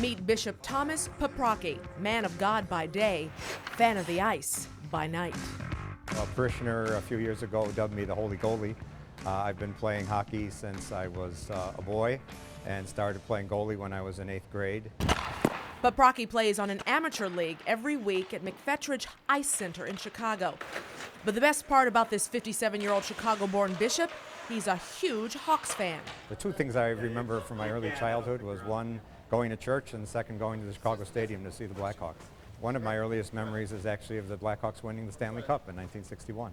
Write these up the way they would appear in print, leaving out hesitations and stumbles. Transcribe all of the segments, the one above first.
Meet Bishop Thomas Paprocki, man of God by day, fan of the ice by night. A parishioner a few years ago dubbed me the Holy Goalie. I've been playing hockey since I was a boy and started playing goalie when I was in 8th grade. Paprocki plays on an amateur league every week at McFetridge Ice Center in Chicago. But the best part about this 57-year-old Chicago-born bishop, he's a huge Hawks fan. The two things I remember from my early childhood was one, going to church, and second, going to the Chicago Stadium to see the Blackhawks. One of my earliest memories is actually of the Blackhawks winning the Stanley Cup in 1961.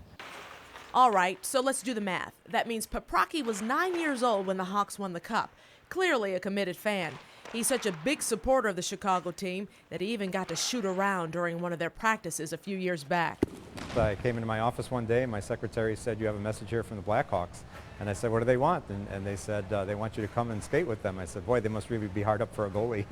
All right, so let's do the math. That means Paprocki was 9 years old when the Hawks won the Cup. Clearly a committed fan. He's such a big supporter of the Chicago team that he even got to shoot around during one of their practices a few years back. I came into my office one day and my secretary said, "You have a message here from the Blackhawks." And I said, "What do they want?" And they said, "They want you to come and skate with them." I said, "Boy, they must really be hard up for a goalie."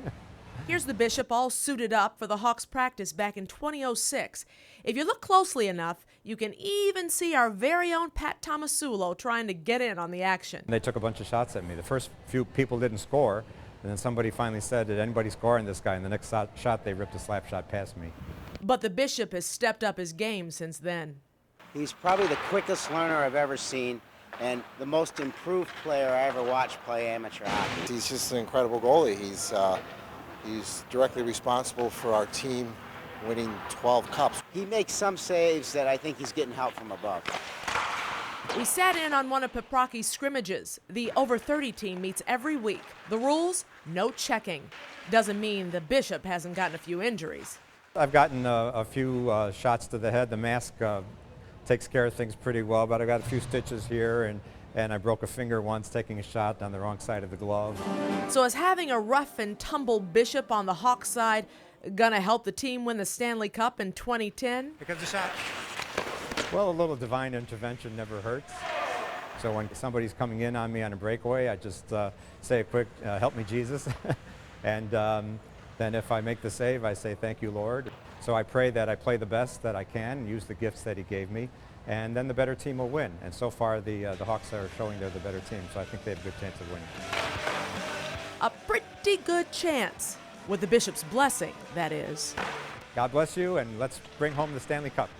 Here's the bishop all suited up for the Hawks practice back in 2006. If you look closely enough, you can even see our very own Pat Tomasulo trying to get in on the action. They took a bunch of shots at me. The first few people didn't score, and then somebody finally said, "Did anybody score on this guy?" And the next shot, they ripped a slap shot past me. But the bishop has stepped up his game since then. He's probably the quickest learner I've ever seen and the most improved player I ever watched play amateur hockey. He's just an incredible goalie. He's directly responsible for our team winning 12 cups. He makes some saves that I think he's getting help from above. We sat in on one of Paprocki's scrimmages. The over 30 team meets every week. The rules, no checking. Doesn't mean the bishop hasn't gotten a few injuries. I've gotten a few shots to the head. The mask takes care of things pretty well, but I got a few stitches here, and I broke a finger once taking a shot on the wrong side of the glove. So is having a rough and tumble bishop on the Hawks side gonna help the team win the Stanley Cup in 2010? Here comes the shot. Well, a little divine intervention never hurts. So when somebody's coming in on me on a breakaway, I just say a quick, "Help me, Jesus." And then if I make the save, I say, "Thank you, Lord." So I pray that I play the best that I can, use the gifts that he gave me, and then the better team will win. And so far, the Hawks are showing they're the better team, so I think they have a good chance of winning. A pretty good chance, with the bishop's blessing, that is. God bless you, and let's bring home the Stanley Cup.